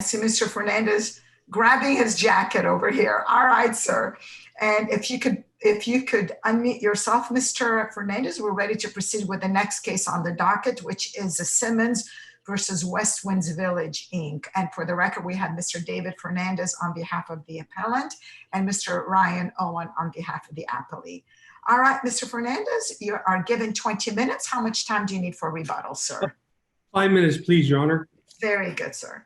I see Mr. Fernandez grabbing his jacket over here. All right, sir. And if you could unmute yourself, Mr. Fernandez, we're ready to proceed with the next case on the docket, which is Simmons versus West Winds Village, Inc. And for the record, we have Mr. David Fernandez on behalf of the appellant and Mr. Ryan Owen on behalf of the appellee. All right, Mr. Fernandez, you are given 20 minutes. How much time do you need for rebuttal, sir? 5 minutes, please, Your Honor. Very good, sir.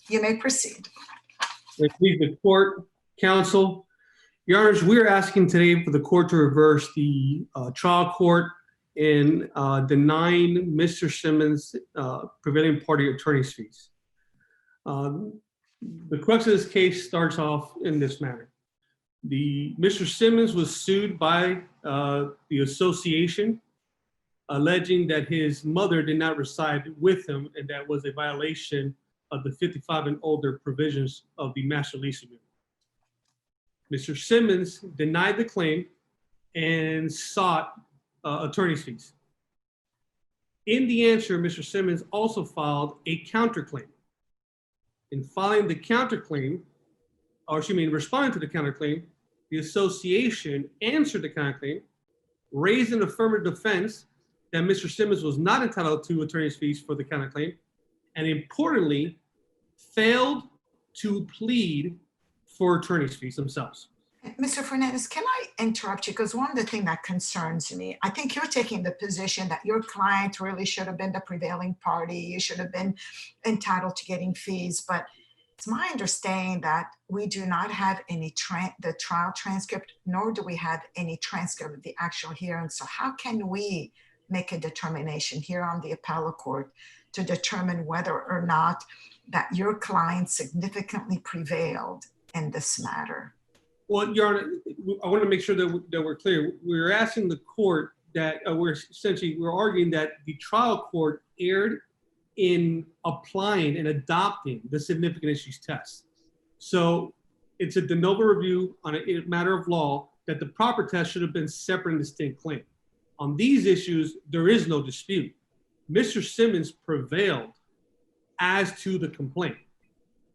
You may proceed. Please, the court, counsel. Your Honors, we are asking today for the court to reverse the trial court and denying Mr. Simmons prevailing party attorney's fees. The crux of this case starts off in this manner. Mr. Simmons was sued by the association, alleging that his mother did not reside with him, and that was a violation of the 55 and older provisions of the master lease agreement. Mr. Simmons denied the claim and sought attorney's fees. In the answer, Mr. Simmons also filed a counterclaim. In filing the counterclaim, or excuse me, in responding to the counterclaim, the association answered the counterclaim, raised an affirmative defense that Mr. Simmons was not entitled to attorney's fees for the counterclaim, and importantly, failed to plead for attorney's fees themselves. Mr. Fernandez, can I interrupt you? Because one of the things that concerns me, I think you're taking the position that your client really should have been the prevailing party. You should have been entitled to getting fees. But it's my understanding that we do not have any the trial transcript, nor do we have any transcript of the actual hearing. So how can we make a determination here on the appellate court to determine whether or not that your client significantly prevailed in this matter? Well, Your Honor, I want to make sure that we're clear. We're asking the court that we're arguing that the trial court erred in applying and adopting the significant issues test. So it's a de novo review on a matter of law that the proper test should have been separate and distinct claim. On these issues, there is no dispute. Mr. Simmons prevailed as to the complaint.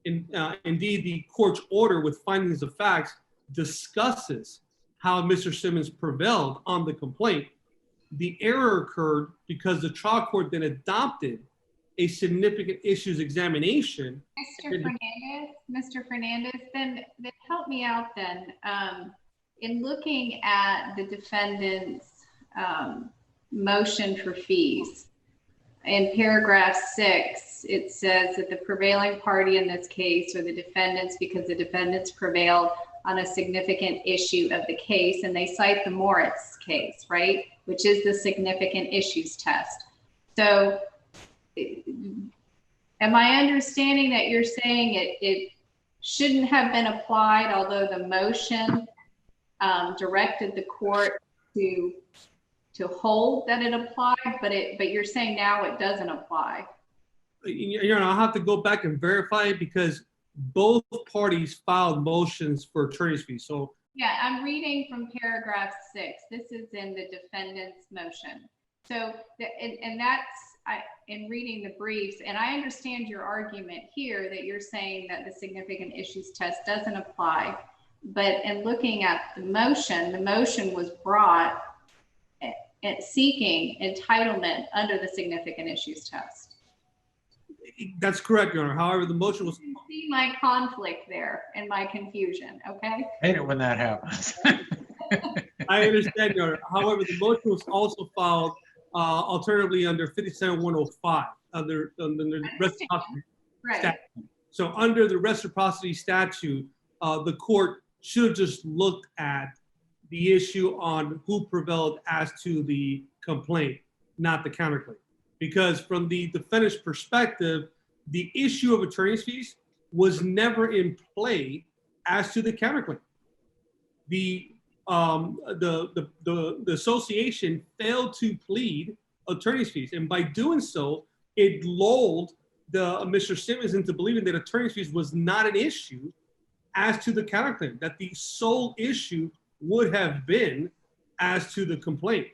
Indeed, the court's order with findings of facts discusses how Mr. Simmons prevailed on the complaint. The error occurred because the trial court then adopted a significant issues examination. Mr. Fernandez, then help me out then. In looking at the defendant's motion for fees, in paragraph 6, it says that the prevailing party in this case are the defendants because the defendants prevailed on a significant issue of the case, and they cite the Moritz case, right, which is the significant issues test. So am I understanding that you're saying it shouldn't have been applied, although the motion directed the court to hold that it applied, but you're saying now it doesn't apply? You know, I'll have to go back and verify it because both parties filed motions for attorney's fees. So yeah, I'm reading from paragraph 6. This is in the defendant's motion. So and that's in reading the briefs, and I understand your argument here that you're saying that the significant issues test doesn't apply. But in looking at the motion was brought at seeking entitlement under the significant issues test. That's correct, Your Honor. However, the motion was... You see my conflict there and my confusion, okay? I hate it when that happens. I understand, Your Honor. However, the motion was also filed alternatively under 57105, under the reciprocity statute. So under the reciprocity statute, the court should have just looked at the issue on who prevailed as to the complaint, not the counterclaim. Because from the defendant's perspective, the issue of attorney's fees was never in play as to the counterclaim. The association failed to plead attorney's fees, and by doing so, it lulled Mr. Simmons into believing that attorney's fees was not an issue as to the counterclaim, that the sole issue would have been as to the complaint.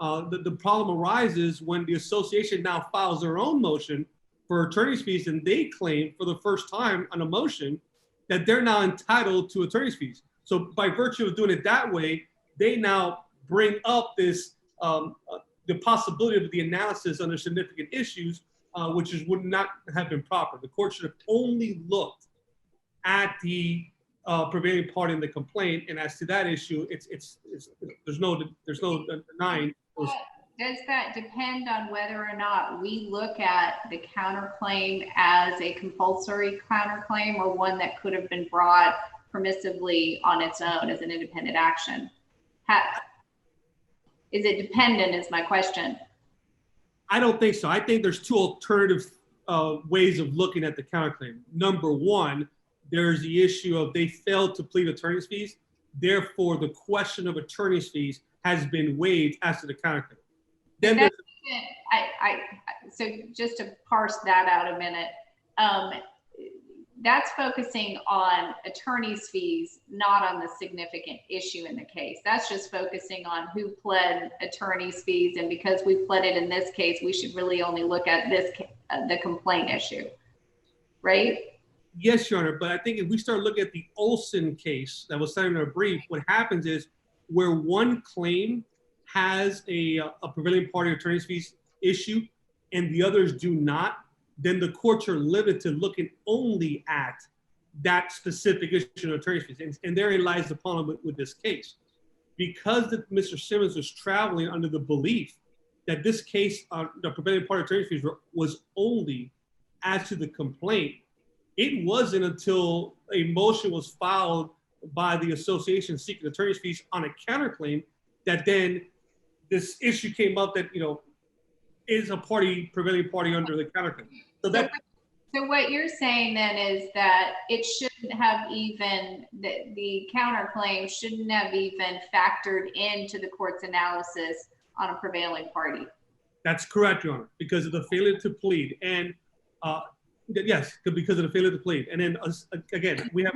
The problem arises when the association now files their own motion for attorney's fees, and they claim for the first time on a motion that they're now entitled to attorney's fees. So by virtue of doing it that way, they now bring up this the possibility of the analysis under significant issues, which would not have been proper. The court should have only looked at the prevailing party in the complaint, and as to that issue, there's no denying. Does that depend on whether or not we look at the counterclaim as a compulsory counterclaim or one that could have been brought permissively on its own as an independent action? Is it dependent is my question. I don't think so. I think there's two alternative ways of looking at the counterclaim. Number one, there's the issue of they failed to plead attorney's fees. Therefore, the question of attorney's fees has been waived as to the counterclaim. Then so just to parse that out a minute, that's focusing on attorney's fees, not on the significant issue in the case. That's just focusing on who pled attorney's fees, and because we pled it in this case, we should really only look at this the complaint issue, right? Yes, Your Honor, but I think if we start looking at the Olson case that was cited in our brief, what happens is where one claim has a prevailing party attorney's fees issue and the others do not, then the courts are limited to looking only at that specific issue of attorney's fees. And therein lies the problem with this case. Because Mr. Simmons was traveling under the belief that this case, the prevailing party attorney's fees was only as to the complaint, it wasn't until a motion was filed by the association seeking attorney's fees on a counterclaim that then this issue came up that, is a prevailing party under the counterclaim. So what you're saying then is that it shouldn't have even, the counterclaim shouldn't have even factored into the court's analysis on a prevailing party. That's correct, Your Honor, because of the failure to plead. And yes, because of the failure to plead. And then again, we have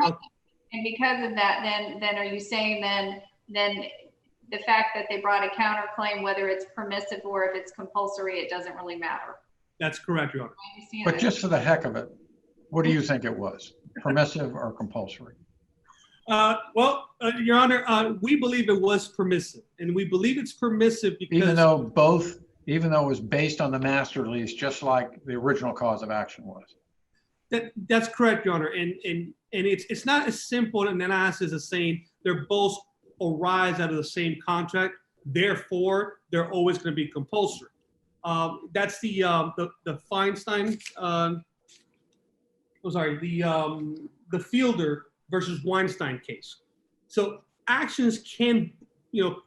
and because of that, then are you saying then the fact that they brought a counterclaim, whether it's permissive or if it's compulsory, it doesn't really matter? That's correct, Your Honor. But just for the heck of it, what do you think it was? Permissive or compulsory? Your Honor, we believe it was permissive, and we believe it's permissive because even though it was based on the master lease, just like the original cause of action was. That's correct, Your Honor, and it's not as simple an analysis as saying they're both arise out of the same contract, therefore they're always going to be compulsory. That's the Feinstein. The Fielder versus Weinstein case. So actions can,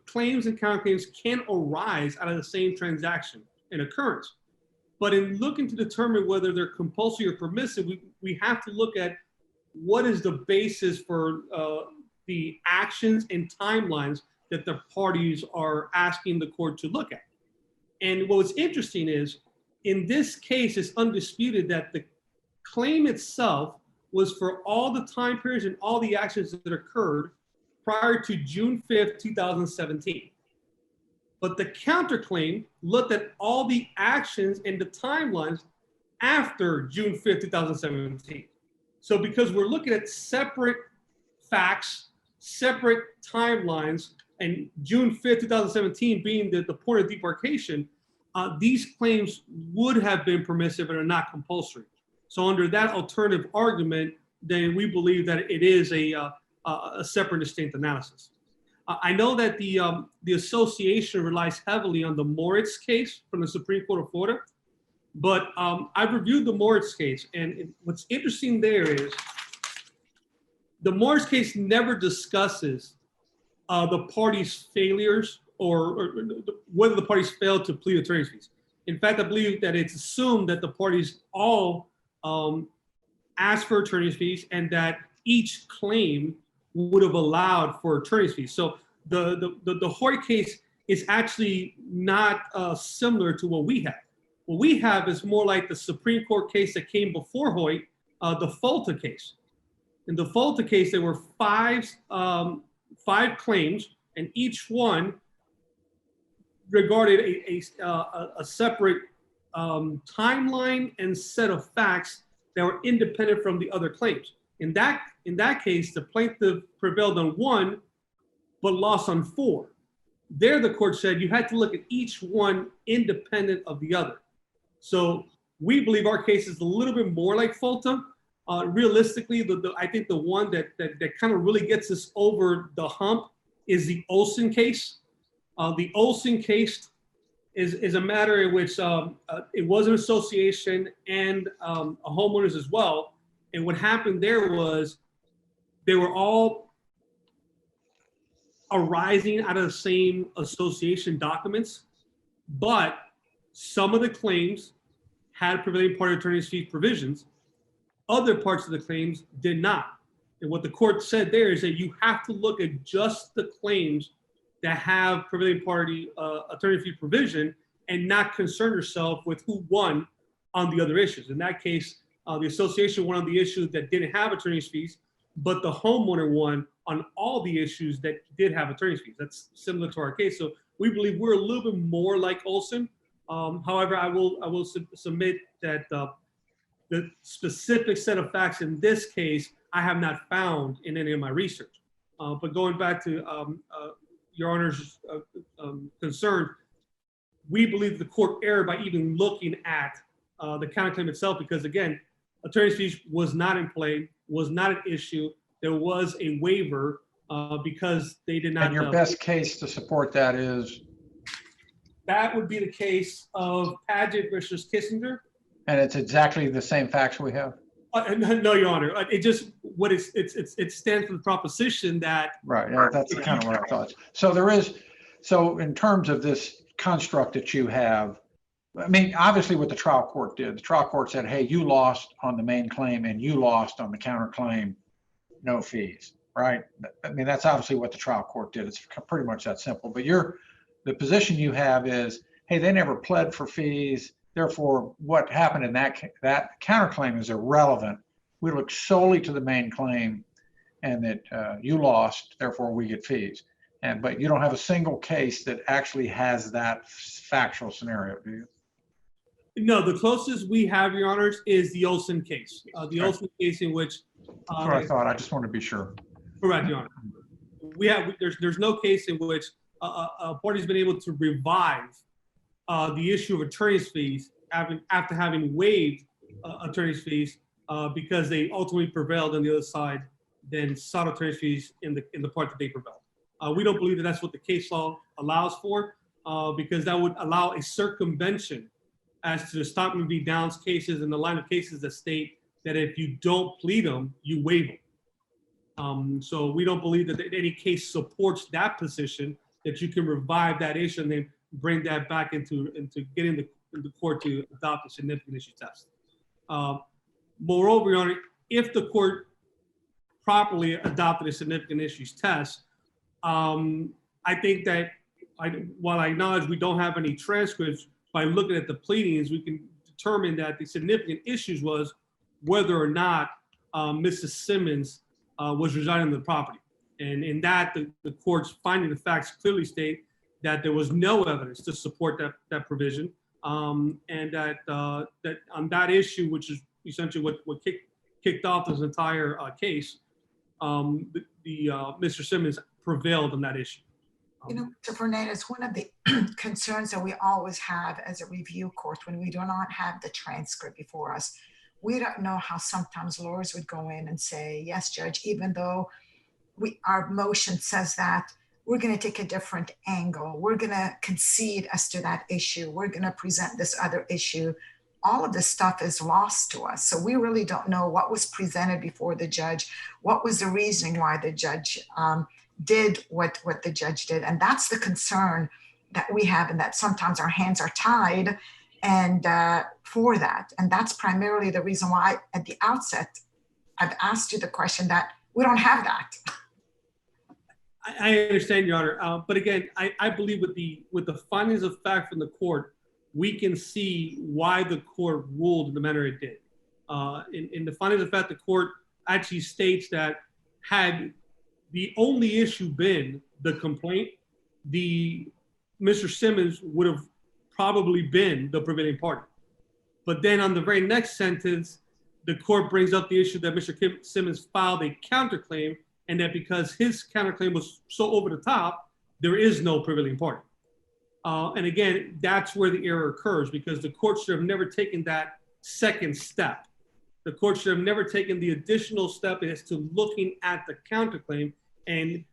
claims and counterclaims can arise out of the same transaction and occurrence. But in looking to determine whether they're compulsory or permissive, we have to look at what is the basis for the actions and timelines that the parties are asking the court to look at. And what's interesting is, in this case, it's undisputed that the claim itself was for all the time periods and all the actions that occurred prior to June 5th, 2017. But the counterclaim looked at all the actions and the timelines after June 5th, 2017. So because we're looking at separate facts, separate timelines, and June 5th, 2017 being the point of debarkation, these claims would have been permissive and are not compulsory. So under that alternative argument, then we believe that it is a separate distinct analysis. I know that the association relies heavily on the Moritz case from the Supreme Court of Florida, but I've reviewed the Moritz case, and what's interesting there is the Moritz case never discusses the parties' failures or whether the parties failed to plead attorney's fees. In fact, I believe that it's assumed that the parties all asked for attorney's fees and that each claim would have allowed for attorney's fees. So the Hoyt case is actually not similar to what we have. What we have is more like the Supreme Court case that came before Hoyt, the Folta case. In the Folta case, there were five claims, and each one regarded a separate timeline and set of facts that were independent from the other claims. In that case, the plaintiff prevailed on one, but lost on four. There, the court said you had to look at each one independent of the other. So we believe our case is a little bit more like Fulton. Realistically, I think the one that kind of really gets us over the hump is the Olson case. The Olson case is a matter in which it was an association and a homeowners as well. And what happened there was they were all arising out of the same association documents, but some of the claims had prevailing party attorney's fees provisions. Other parts of the claims did not. And what the court said there is that you have to look at just the claims that have prevailing party attorney fee provision and not concern yourself with who won on the other issues. In that case, the association won on the issues that didn't have attorney's fees, but the homeowner won on all the issues that did have attorney's fees. That's similar to our case. So we believe we're a little bit more like Olson. However, I will submit that the specific set of facts in this case, I have not found in any of my research. But going back to Your Honor's concern, we believe the court erred by even looking at the counterclaim itself, because again, attorney's fees was not in play, was not an issue. There was a waiver because they did not. And your best case to support that is? That would be the case of Padgett versus Kissinger. And it's exactly the same facts we have? No, Your Honor. It just it stands for the proposition that. Right. Yeah, that's kind of what I thought. So there is. So in terms of this construct that you have, I mean, obviously what the trial court did, the trial court said, hey, you lost on the main claim and you lost on the counterclaim, no fees, right? I mean, that's obviously what the trial court did. It's pretty much that simple. But the position you have is, hey, they never pled for fees. Therefore, what happened in that counterclaim is irrelevant. We look solely to the main claim and that you lost, therefore we get fees. But you don't have a single case that actually has that factual scenario, do you? No, the closest we have, Your Honors, is the Olson case. The Olson case in which. That's what I thought. I just wanted to be sure. Correct, Your Honor. There's no case in which a party's been able to revive the issue of attorney's fees after having waived attorney's fees because they ultimately prevailed on the other side, then sought attorney's fees in the part that they prevailed. We don't believe that that's what the case law allows for because that would allow a circumvention as to the Stockman v. Downs cases and the line of cases that state that if you don't plead them, you waive them. So we don't believe that any case supports that position, that you can revive that issue and then bring that back into getting the court to adopt a significant issue test. Moreover, Your Honor, if the court properly adopted a significant issues test, I think that while I acknowledge we don't have any transcripts, by looking at the pleadings, we can determine that the significant issues was whether or not Mrs. Simmons was residing on the property. And in that, the court's finding the facts clearly state that there was no evidence to support that provision, and that on that issue, which is essentially what kicked off this entire case, Mr. Simmons prevailed on that issue. You know, Mr. Fernandez, one of the concerns that we always have as a review court when we do not have the transcript before us, we don't know how sometimes lawyers would go in and say, yes, Judge, even though our motion says that, we're going to take a different angle. We're going to concede as to that issue. We're going to present this other issue. All of this stuff is lost to us. So we really don't know what was presented before the judge, what was the reasoning why the judge did what the judge did. And that's the concern that we have, and that sometimes our hands are tied and for that. And that's primarily the reason why at the outset, I've asked you the question that we don't have that. I understand, Your Honor. But again, I believe with the findings of fact from the court, we can see why the court ruled in the manner it did. In the findings of fact, the court actually states that had the only issue been the complaint, Mr. Simmons would have probably been the prevailing party. But then on the very next sentence, the court brings up the issue that Mr. Simmons filed a counterclaim, and that because his counterclaim was so over the top, there is no prevailing party. And again, that's where the error occurs, because the court should have never taken that second step. The court should have never taken the additional step as to looking at the counterclaim, and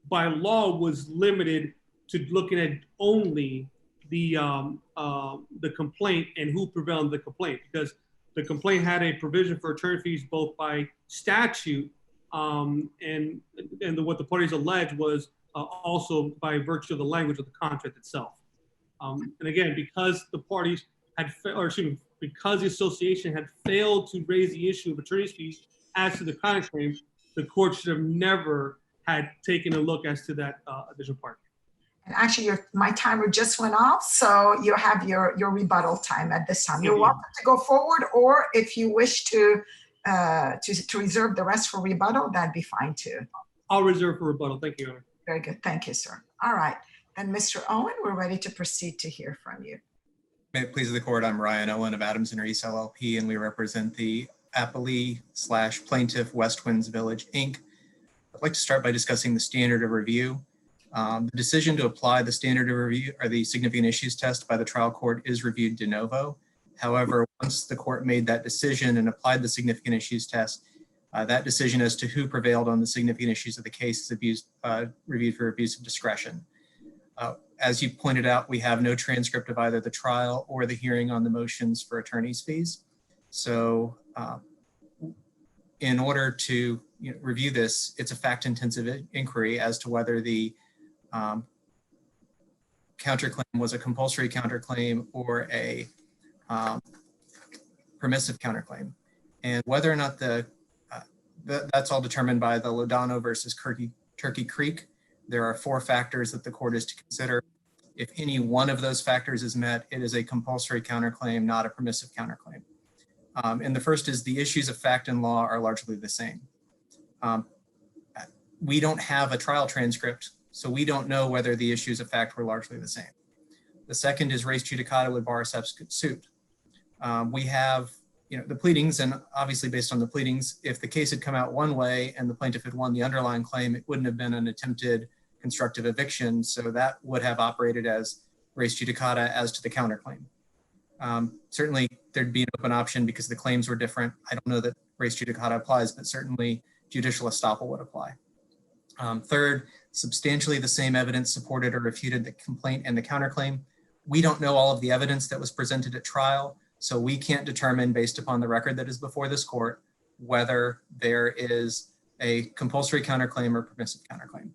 by law was limited to looking at only the complaint and who prevailed in the complaint, because the complaint had a provision for attorney fees both by statute and what the parties alleged was also by virtue of the language of the contract itself. And again, because the parties had, because the association had failed to raise the issue of attorney's fees as to the counterclaim, the court should have never had taken a look as to that additional part. And actually, my timer just went off, so you have your rebuttal time at this time. You're welcome to go forward, or if you wish to reserve the rest for rebuttal, that'd be fine too. I'll reserve for rebuttal. Thank you, Your Honor. Very good. Thank you, sir. All right. And Mr. Owen, we're ready to proceed to hear from you. May it please the court, I'm Ryan Owen of Adams and Reese LLP, and we represent the appellee/plaintiff West Winds Village, Inc. I'd like to start by discussing the standard of review. The decision to apply the standard of review or the significant issues test by the trial court is reviewed de novo. However, once the court made that decision and applied the significant issues test, that decision as to who prevailed on the significant issues of the case is reviewed for abuse of discretion. As you pointed out, we have no transcript of either the trial or the hearing on the motions for attorney's fees. So in order to review this, it's a fact-intensive inquiry as to whether the counterclaim was a compulsory counterclaim or a permissive counterclaim. And whether or not that's all determined by the Lodano versus Turkey Creek. There are 4 factors that the court is to consider. If any one of those factors is met, it is a compulsory counterclaim, not a permissive counterclaim. And the first is the issues of fact and law are largely the same. We don't have a trial transcript, so we don't know whether the issues of fact were largely the same. The second is res judicata would bar a subsequent suit. We have the pleadings, and obviously based on the pleadings, if the case had come out one way and the plaintiff had won the underlying claim, it wouldn't have been an attempted constructive eviction, so that would have operated as res judicata as to the counterclaim. Certainly there'd be an open option because the claims were different. I don't know that res judicata applies, but certainly judicial estoppel would apply. Third, substantially the same evidence supported or refuted the complaint and the counterclaim. We don't know all of the evidence that was presented at trial, so we can't determine based upon the record that is before this court whether there is a compulsory counterclaim or permissive counterclaim.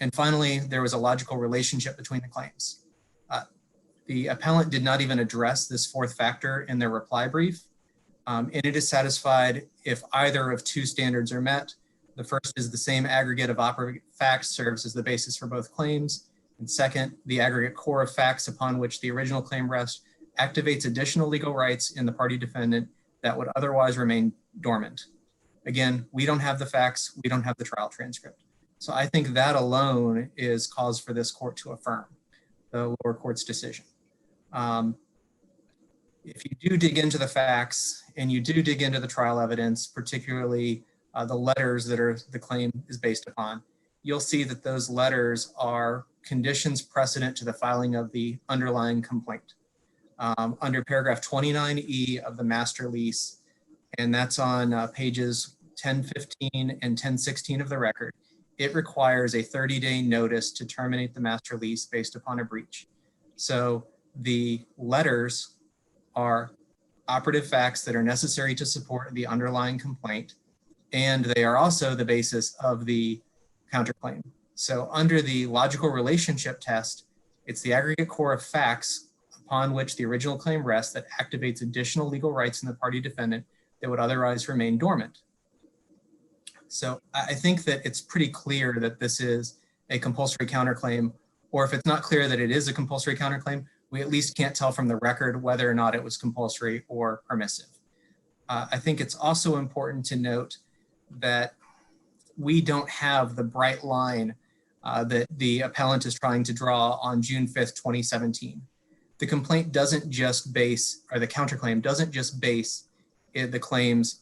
And finally, there was a logical relationship between the claims. The appellant did not even address this 4th factor in their reply brief, and it is satisfied if either of 2 standards are met. The first is the same aggregate of operative facts serves as the basis for both claims. And second, the aggregate core of facts upon which the original claim rests activates additional legal rights in the party defendant that would otherwise remain dormant. Again, we don't have the facts, we don't have the trial transcript. So I think that alone is cause for this court to affirm the lower court's decision. If you do dig into the facts and you do dig into the trial evidence, particularly the letters that the claim is based upon, you'll see that those letters are conditions precedent to the filing of the underlying complaint. Under paragraph 29E of the master lease, and that's on pages 1015 and 1016 of the record, it requires a 30-day notice to terminate the master lease based upon a breach. So the letters are operative facts that are necessary to support the underlying complaint, and they are also the basis of the counterclaim. So under the logical relationship test, it's the aggregate core of facts upon which the original claim rests that activates additional legal rights in the party defendant that would otherwise remain dormant. So I think that it's pretty clear that this is a compulsory counterclaim, or if it's not clear that it is a compulsory counterclaim, we at least can't tell from the record whether or not it was compulsory or permissive. I think it's also important to note that we don't have the bright line that the appellant is trying to draw on June 5th, 2017. the complaint doesn't just base, or the counterclaim doesn't just base the claims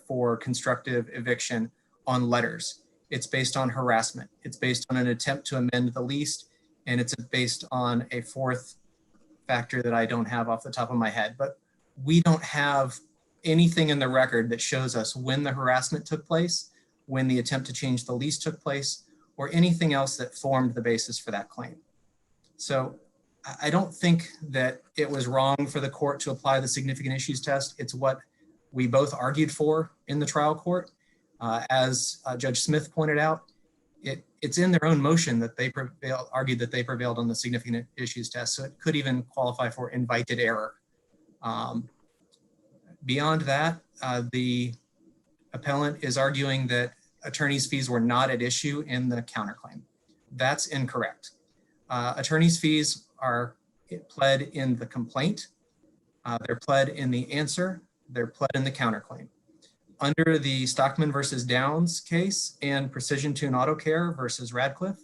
for constructive eviction on letters. It's based on harassment. It's based on an attempt to amend the lease, and it's based on a fourth factor that I don't have off the top of my head. But we don't have anything in the record that shows us when the harassment took place, when the attempt to change the lease took place, or anything else that formed the basis for that claim. So I don't think that it was wrong for the court to apply the significant issues test. It's what we both argued for in the trial court. As Judge Smith pointed out, it's in their own motion that they argued that they prevailed on the significant issues test. So it could even qualify for invited error. Beyond that, the appellant is arguing that attorney's fees were not at issue in the counterclaim. That's incorrect. Attorney's fees are pled in the complaint. They're pled in the answer. They're pled in the counterclaim. Under the Stockman versus Downs case and Precision Tune Auto Care versus Radcliffe,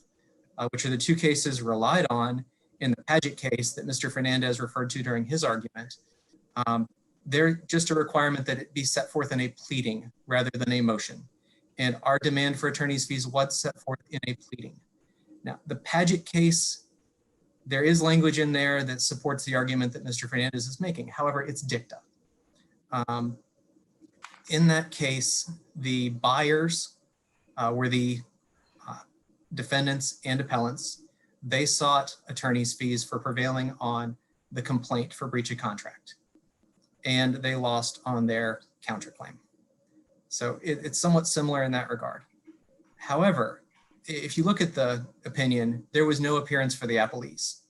which are the two cases relied on in the Paget case that Mr. Fernandez referred to during his argument, they're just a requirement that it be set forth in a pleading rather than a motion. And our demand for attorney's fees was set forth in a pleading. Now, the Paget case, there is language in there that supports the argument that Mr. Fernandez is making. However, it's dicta. In that case, the buyers were the defendants and appellants. They sought attorney's fees for prevailing on the complaint for breach of contract, and they lost on their counterclaim. So it's somewhat similar in that regard. However, if you look at the opinion, there was no appearance for the appellees.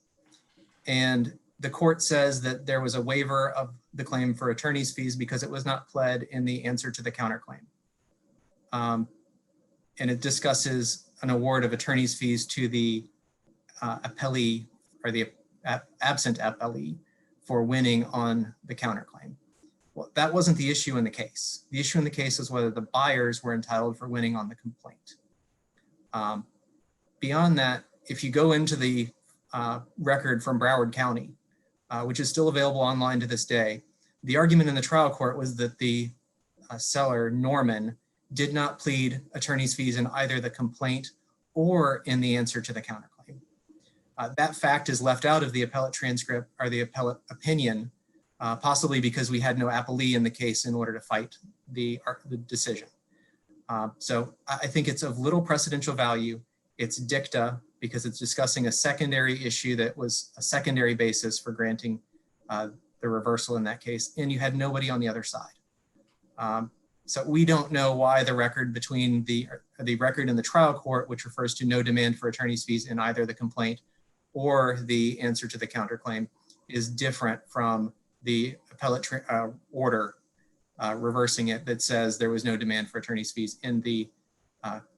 And the court says that there was a waiver of the claim for attorney's fees because it was not pled in the answer to the counterclaim. And it discusses an award of attorney's fees to the appellee or the absent appellee for winning on the counterclaim. Well, that wasn't the issue in the case. The issue in the case is whether the buyers were entitled for winning on the complaint. Beyond that, if you go into the record from Broward County, which is still available online to this day, the argument in the trial court was that the seller, Norman, did not plead attorney's fees in either the complaint or in the answer to the counterclaim. That fact is left out of the appellate transcript or the appellate opinion, possibly because we had no appellee in the case in order to fight the decision. So I think it's of little precedential value. It's dicta because it's discussing a secondary issue that was a secondary basis for granting the reversal in that case, and you had nobody on the other side. So we don't know why the record between the record in the trial court, which refers to no demand for attorney's fees in either the complaint or the answer to the counterclaim, is different from the appellate order reversing it that says there was no demand for attorney's fees in the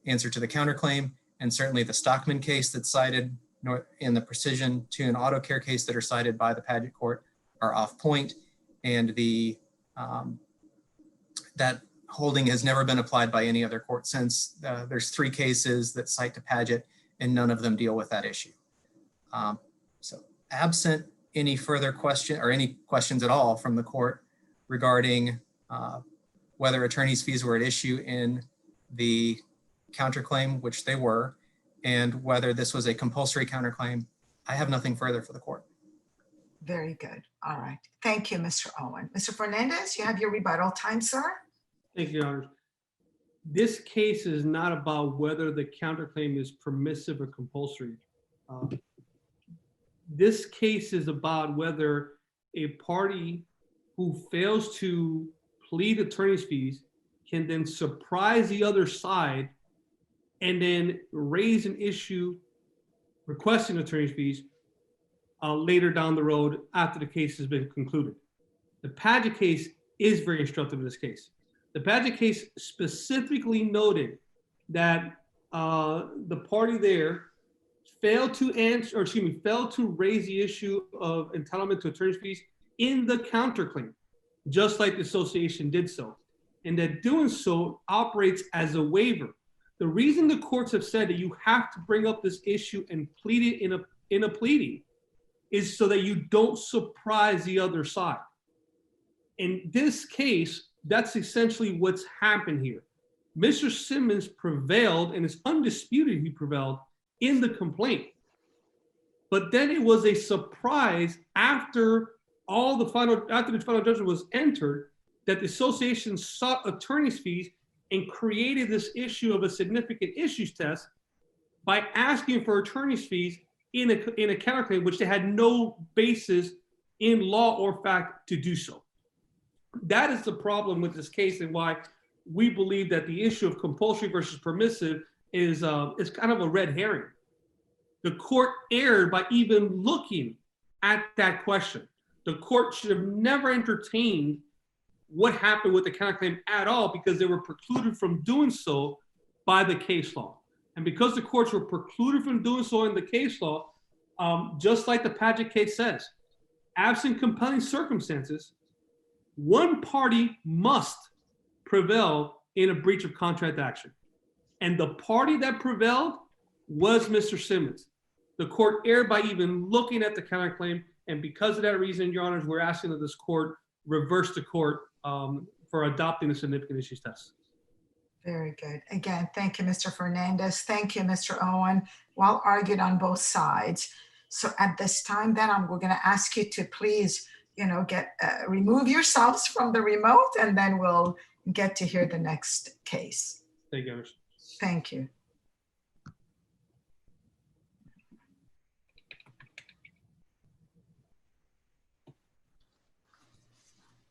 answer to the counterclaim. And certainly the Stockman case that's cited in the Precision Tune Auto Care case that are cited by the Paget court are off point. And the that holding has never been applied by any other court since. There's 3 cases that cite to Paget and none of them deal with that issue. So absent any further question or any questions at all from the court regarding whether attorney's fees were at issue in the counterclaim, which they were, and whether this was a compulsory counterclaim, I have nothing further for the court. Very good. All right. Thank you, Mr. Owen. Mr. Fernandez, you have your rebuttal time, sir. Thank you, Your Honor. This case is not about whether the counterclaim is permissive or compulsory. This case is about whether a party who fails to plead attorney's fees can then surprise the other side and then raise an issue requesting attorney's fees later down the road after the case has been concluded. The Paget case is very instructive in this case. The Paget case specifically noted that the party there failed to answer, or excuse me, failed to raise the issue of entitlement to attorney's fees in the counterclaim, just like the association did so. And that doing so operates as a waiver. The reason the courts have said that you have to bring up this issue and plead it in a pleading is so that you don't surprise the other side. In this case, that's essentially what's happened here. Mr. Simmons prevailed, and it's undisputed he prevailed in the complaint. But then it was a surprise after the final judgment was entered that the association sought attorney's fees and created this issue of a significant issues test by asking for attorney's fees in a counterclaim, which they had no basis in law or fact to do so. That is the problem with this case, and why we believe that the issue of compulsory versus permissive is kind of a red herring. The court erred by even looking at that question. The court should have never entertained what happened with the counterclaim at all, because they were precluded from doing so by the case law. And because the courts were precluded from doing so in the case law, just like the Padgett case says, absent compelling circumstances, one party must prevail in a breach of contract action. And the party that prevailed was Mr. Simmons. The court erred by even looking at the counterclaim. And because of that reason, Your Honors, we're asking that this court reverse the court for adopting the significant issues test. Very good. Again, thank you, Mr. Fernandez. Thank you, Mr. Owen. Well argued on both sides. So at this time, then we're going to ask you to please, remove yourselves from the remote, and then we'll get to hear the next case. Thank you, Your Honors. Thank you.